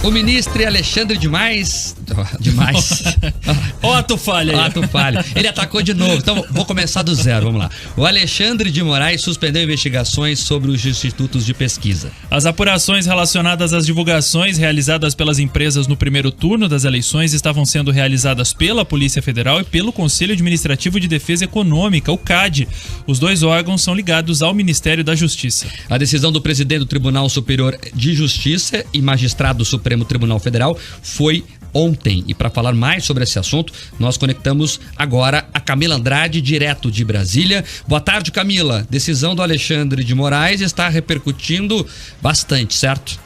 O ministro Alexandre Demais. Ó, ato falha aí. Ato falha. Ele atacou de novo. Então, vou começar do zero. Vamos lá. O Alexandre de Moraes suspendeu investigações sobre os institutos de pesquisa. As apurações relacionadas às divulgações realizadas pelas empresas no primeiro turno das eleições estavam sendo realizadas pela Polícia Federal e pelo Conselho Administrativo de Defesa Econômica, o CAD. Os dois órgãos são ligados ao Ministério da Justiça. A decisão do presidente do Tribunal Superior de Justiça e magistrado do Supremo Tribunal Federal foi ontem. E para falar mais sobre esse assunto, nós conectamos agora a Camila Andrade, direto de Brasília. Boa tarde, Camila. Decisão do Alexandre de Moraes está repercutindo bastante, certo?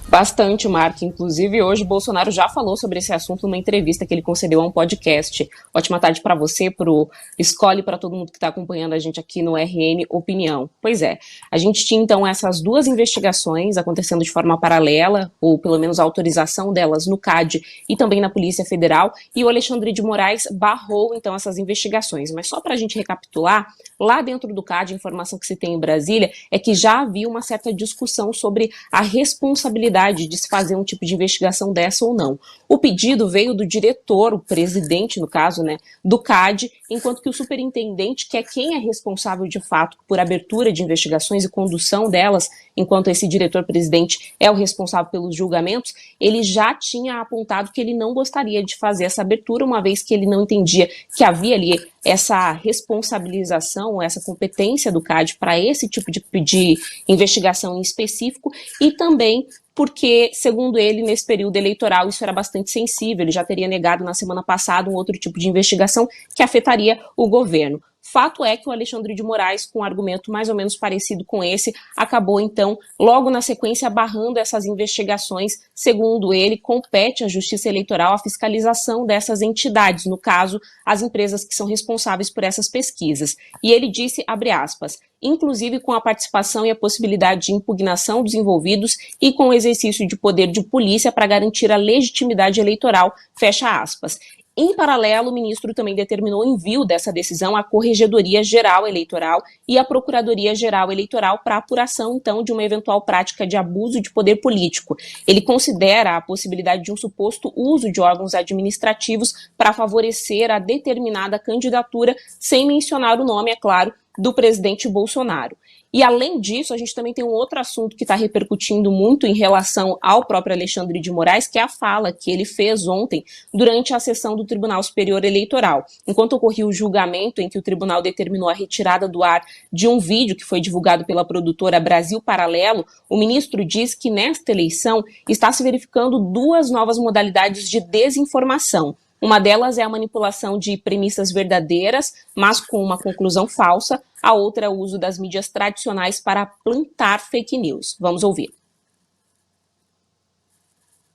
Bastante, Marco. Inclusive, hoje Bolsonaro já falou sobre esse assunto numa entrevista que ele concedeu a um podcast. Ótima tarde para você, pro Escolhe, para todo mundo que está acompanhando a gente aqui no RN Opinião. Pois é, a gente tinha então essas duas investigações acontecendo de forma paralela, ou pelo menos a autorização delas no CAD e também na Polícia Federal, e o Alexandre de Moraes barrou então essas investigações. Mas só para a gente recapitular, lá dentro do CAD, a informação que se tem em Brasília é que já havia uma certa discussão sobre a responsabilidade de se fazer um tipo de investigação dessa ou não. O pedido veio do diretor, o presidente, no caso, né, do CAD, enquanto que o superintendente, que é quem é responsável de fato por abertura de investigações e condução delas, enquanto esse diretor-presidente é o responsável pelos julgamentos, ele já tinha apontado que ele não gostaria de fazer essa abertura, uma vez que ele não entendia que havia ali essa responsabilização, essa competência do CAD para esse tipo de investigação em específico, e também porque, segundo ele, nesse período eleitoral isso era bastante sensível, ele já teria negado na semana passada um outro tipo de investigação que afetaria o governo. Fato é que o Alexandre de Moraes, com um argumento mais ou menos parecido com esse, acabou então, logo na sequência, barrando essas investigações. Segundo ele, compete à Justiça Eleitoral a fiscalização dessas entidades, no caso, as empresas que são responsáveis por essas pesquisas. E ele disse, abre aspas, inclusive com a participação e a possibilidade de impugnação dos envolvidos e com o exercício de poder de polícia para garantir a legitimidade eleitoral, fecha aspas. Em paralelo, o ministro também determinou o envio dessa decisão à Corregedoria Geral Eleitoral e à Procuradoria Geral Eleitoral para apuração, então, de uma eventual prática de abuso de poder político. Ele considera a possibilidade de um suposto uso de órgãos administrativos para favorecer a determinada candidatura, sem mencionar o nome, é claro, do presidente Bolsonaro. E além disso, a gente também tem um outro assunto que está repercutindo muito em relação ao próprio Alexandre de Moraes, que é a fala que ele fez ontem durante a sessão do Tribunal Superior Eleitoral. Enquanto ocorria o julgamento em que o tribunal determinou a retirada do ar de um vídeo que foi divulgado pela produtora Brasil Paralelo, o ministro diz que nesta eleição está se verificando duas novas modalidades de desinformação. Uma delas é a manipulação de premissas verdadeiras, mas com uma conclusão falsa. A outra é o uso das mídias tradicionais para plantar fake news. Vamos ouvir.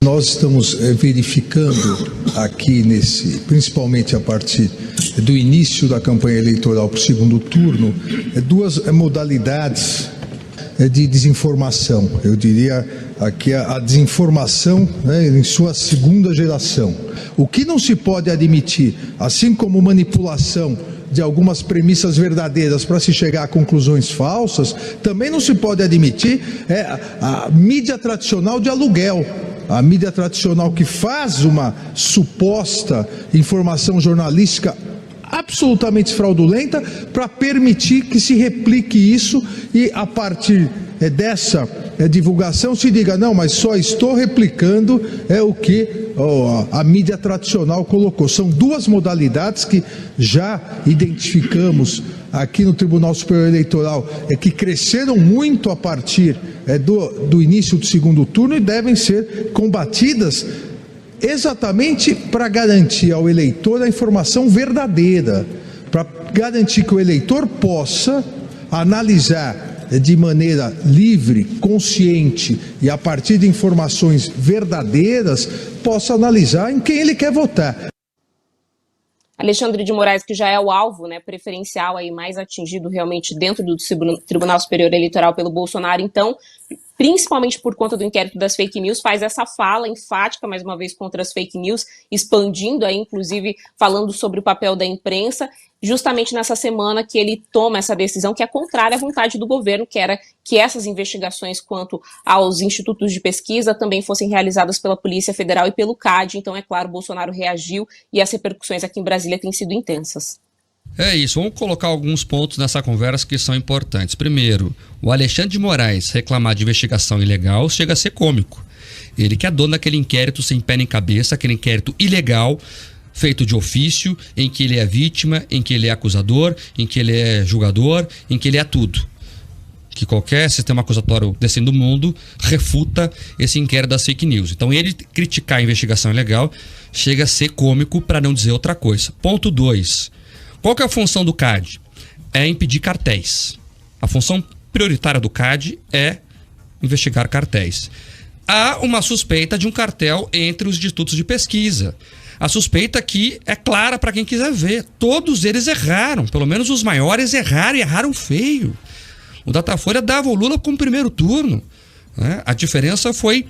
Nós estamos verificando aqui, principalmente a partir do início da campanha eleitoral para o segundo turno, duas modalidades de desinformação. Eu diria aqui a desinformação, né, em sua segunda geração. O que não se pode admitir, assim como manipulação de algumas premissas verdadeiras para se chegar a conclusões falsas, também não se pode admitir a mídia tradicional de aluguel. A mídia tradicional que faz uma suposta informação jornalística absolutamente fraudulenta para permitir que se replique isso e a partir dessa divulgação se diga, não, mas só estou replicando o que a mídia tradicional colocou. São duas modalidades que já identificamos aqui no Tribunal Superior Eleitoral, que cresceram muito a partir do início do segundo turno e devem ser combatidas exatamente para garantir ao eleitor a informação verdadeira, para garantir que o eleitor possa analisar de maneira livre, consciente e a partir de informações verdadeiras, possa analisar em quem ele quer votar. Alexandre de Moraes, que já é o alvo, né, preferencial aí mais atingido realmente dentro do Tribunal Superior Eleitoral pelo Bolsonaro, então principalmente por conta do inquérito das fake news, faz essa fala enfática, mais uma vez, contra as fake news, expandindo aí, inclusive, falando sobre o papel da imprensa, justamente nessa semana que ele toma essa decisão que é contrária à vontade do governo, que era que essas investigações quanto aos institutos de pesquisa também fossem realizadas pela Polícia Federal e pelo CAD. Então, é claro, Bolsonaro reagiu e as repercussões aqui em Brasília têm sido intensas. É isso, vamos colocar alguns pontos nessa conversa que são importantes. Primeiro, o Alexandre de Moraes reclamar de investigação ilegal chega a ser cômico. Ele que é dono daquele inquérito sem pé nem cabeça, aquele inquérito ilegal, feito de ofício, em que ele é vítima, em que ele é acusador, em que ele é julgador, em que ele é tudo. Que qualquer sistema acusatório desse do mundo refuta esse inquérito das fake news. Então ele criticar a investigação ilegal chega a ser cômico, para não dizer outra coisa. Ponto 2. Qual que é a função do CAD? É impedir cartéis. A função prioritária do CAD é investigar cartéis. Há uma suspeita de um cartel entre os institutos de pesquisa. A suspeita aqui é clara para quem quiser ver. Todos eles erraram, pelo menos os maiores erraram e erraram feio. O Datafolha dava o Lula como primeiro turno, né? A diferença foi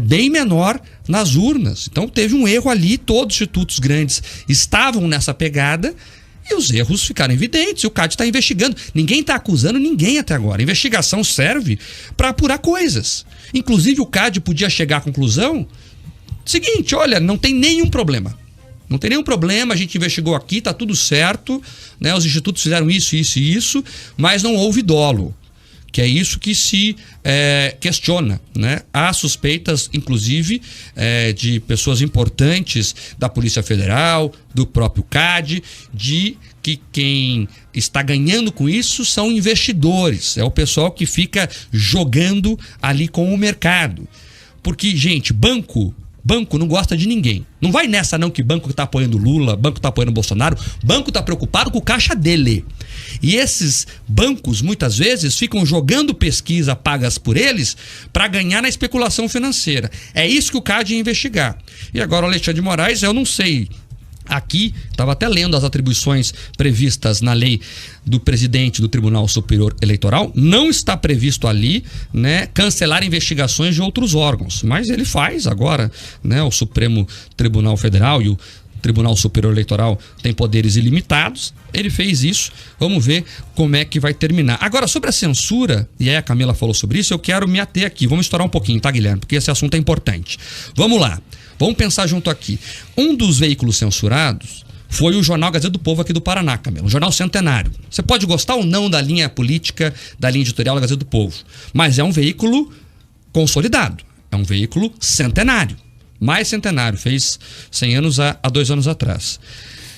bem menor nas urnas. Então teve um erro ali, todos os institutos grandes estavam nessa pegada e os erros ficaram evidentes. O CAD está investigando. Ninguém está acusando ninguém até agora. A investigação serve para apurar coisas. Inclusive o CAD podia chegar à conclusão seguinte: olha, não tem nenhum problema. Não tem nenhum problema, a gente investigou aqui, tá tudo certo, né? Os institutos fizeram isso, isso e isso, mas não houve dolo. Que é isso que se questiona, né? Há suspeitas, inclusive, de pessoas importantes da Polícia Federal, do próprio CAD, de que quem está ganhando com isso são investidores. É o pessoal que fica jogando ali com o mercado. Porque, gente, banco não gosta de ninguém. Não vai nessa não que banco tá apoiando Lula, banco tá apoiando Bolsonaro. Banco tá preocupado com o caixa dele. E esses bancos, muitas vezes, ficam jogando pesquisa pagas por eles para ganhar na especulação financeira. É isso que o CAD ia investigar. E agora o Alexandre de Moraes, eu não sei. Aqui, estava até lendo as atribuições previstas na lei do presidente do Tribunal Superior Eleitoral. Não está previsto ali, né, cancelar investigações de outros órgãos. Mas ele faz agora, né, o Supremo Tribunal Federal e o Tribunal Superior Eleitoral tem poderes ilimitados. Ele fez isso. Vamos ver como é que vai terminar. Agora, sobre a censura, e aí a Camila falou sobre isso, eu quero me ater aqui. Vamos estourar um pouquinho, tá, Guilherme? Porque esse assunto é importante. Vamos lá. Vamos pensar junto aqui. Um dos veículos censurados foi o jornal Gazeta do Povo aqui do Paraná, Camila, um jornal centenário. Você pode gostar ou não da linha política, da linha editorial da Gazeta do Povo, mas é um veículo consolidado, é um veículo centenário, mais centenário, fez 100 anos há 2 anos atrás.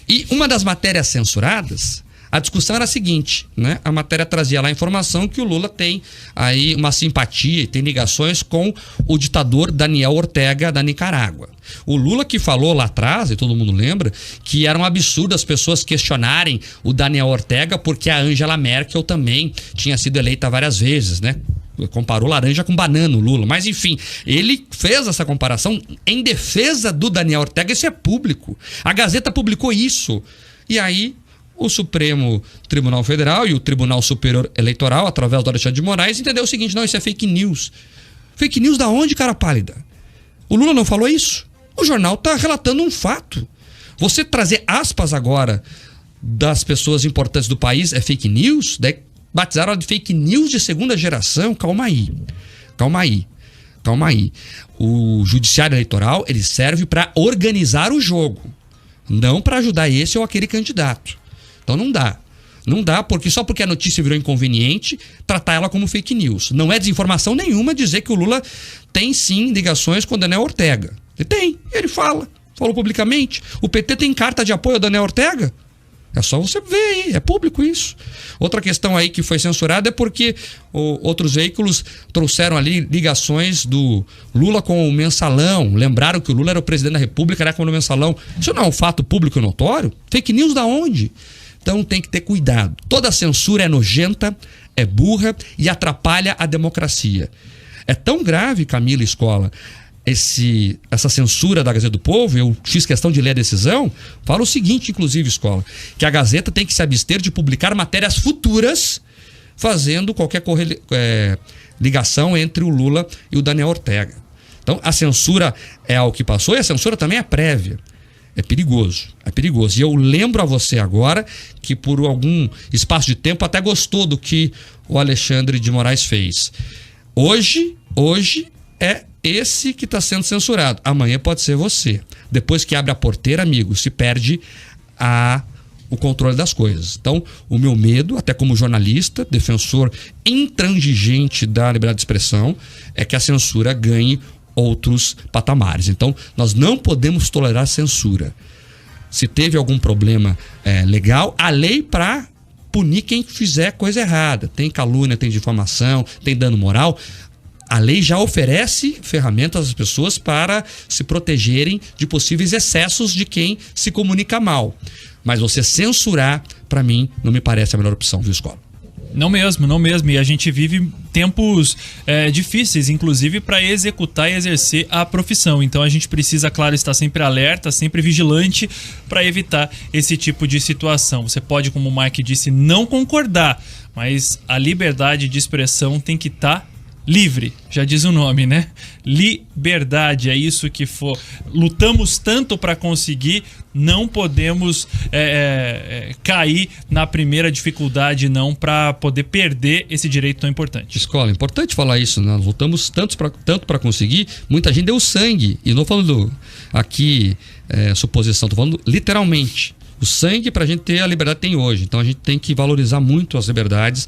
E uma das matérias censuradas, a discussão era a seguinte, né? A matéria trazia lá a informação que o Lula tem aí uma simpatia e tem ligações com o ditador Daniel Ortega da Nicarágua. O Lula que falou lá atrás, e todo mundo lembra, que era um absurdo as pessoas questionarem o Daniel Ortega porque a Angela Merkel também tinha sido eleita várias vezes, né? Comparou laranja com banana, o Lula. Mas enfim, ele fez essa comparação em defesa do Daniel Ortega. Isso é público. A Gazeta publicou isso. E aí o Supremo Tribunal Federal e o Tribunal Superior Eleitoral, através do Alexandre de Moraes, entendeu o seguinte: não, isso é fake news. Fake news da onde, cara pálida? O Lula não falou isso? O jornal está relatando um fato. Você trazer aspas agora das pessoas importantes do país é fake news? Daí batizaram ela de fake news de segunda geração? Calma aí. Calma aí. Calma aí. O judiciário eleitoral, ele serve para organizar o jogo, não para ajudar esse ou aquele candidato. Então não dá. Não dá, porque só porque a notícia virou inconveniente, tratar ela como fake news. Não é desinformação nenhuma dizer que o Lula tem sim ligações com o Daniel Ortega. Ele tem, ele falou publicamente. O PT tem carta de apoio ao Daniel Ortega? É só você ver aí, é público isso. Outra questão aí que foi censurada é porque outros veículos trouxeram ali ligações do Lula com o Mensalão. Lembraram que o Lula era o presidente da República, era com o Mensalão. Isso não é um fato público e notório? Fake news da onde? Então tem que ter cuidado. Toda censura é nojenta, é burra e atrapalha a democracia. É tão grave, Camila Escola, essa censura da Gazeta do Povo, eu fiz questão de ler a decisão, fala o seguinte, inclusive, Escola, que a Gazeta tem que se abster de publicar matérias futuras fazendo qualquer ligação entre o Lula e o Daniel Ortega. Então, a censura é algo que passou e a censura também é prévia. É perigoso, é perigoso. E eu lembro a você agora que por algum espaço de tempo até gostou do que o Alexandre de Moraes fez. Hoje é esse que está sendo censurado. Amanhã pode ser você. Depois que abre a porteira, amigo, se perde o controle das coisas. Então, o meu medo, até como jornalista, defensor intransigente da liberdade de expressão, é que a censura ganhe outros patamares. Então, nós não podemos tolerar censura. Se teve algum problema legal, a lei para punir quem fizer coisa errada. Tem calúnia, tem difamação, tem dano moral. A lei já oferece ferramentas às pessoas para se protegerem de possíveis excessos de quem se comunica mal. Mas você censurar, para mim, não me parece a melhor opção, viu, Escola? Não mesmo. E a gente vive tempos difíceis, inclusive, para executar e exercer a profissão. Então a gente precisa, claro, estar sempre alerta, sempre vigilante para evitar esse tipo de situação. Você pode, como o Mike disse, não concordar, mas a liberdade de expressão tem que estar livre, já diz o nome, né? Liberdade, é isso que lutamos tanto para conseguir, não podemos cair na primeira dificuldade, não, para poder perder esse direito tão importante. Escola, importante falar isso, nós lutamos tanto para conseguir, muita gente deu sangue, e não falando aqui suposição, estou falando literalmente. O sangue para a gente ter a liberdade que tem hoje. Então a gente tem que valorizar muito as liberdades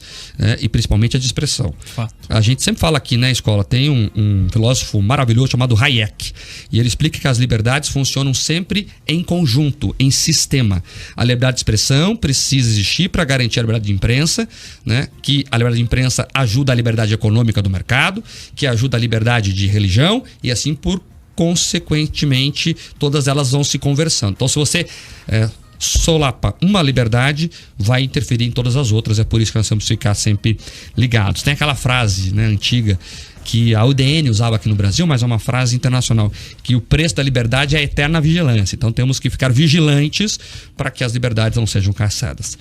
e principalmente a de expressão. Fato. A gente sempre fala aqui na escola, tem um filósofo maravilhoso chamado Hayek, e ele explica que as liberdades funcionam sempre em conjunto, em sistema. A liberdade de expressão precisa existir para garantir a liberdade de imprensa, né? Que a liberdade de imprensa ajuda a liberdade econômica do mercado, que ajuda a liberdade de religião e assim consequentemente todas elas vão se conversando. Então se você solapa uma liberdade, vai interferir em todas as outras. É por isso que nós temos que ficar sempre ligados. Tem aquela frase, né, antiga que a UDN usava aqui no Brasil, mas é uma frase internacional, que o preço da liberdade é a eterna vigilância. Então temos que ficar vigilantes para que as liberdades não sejam caçadas.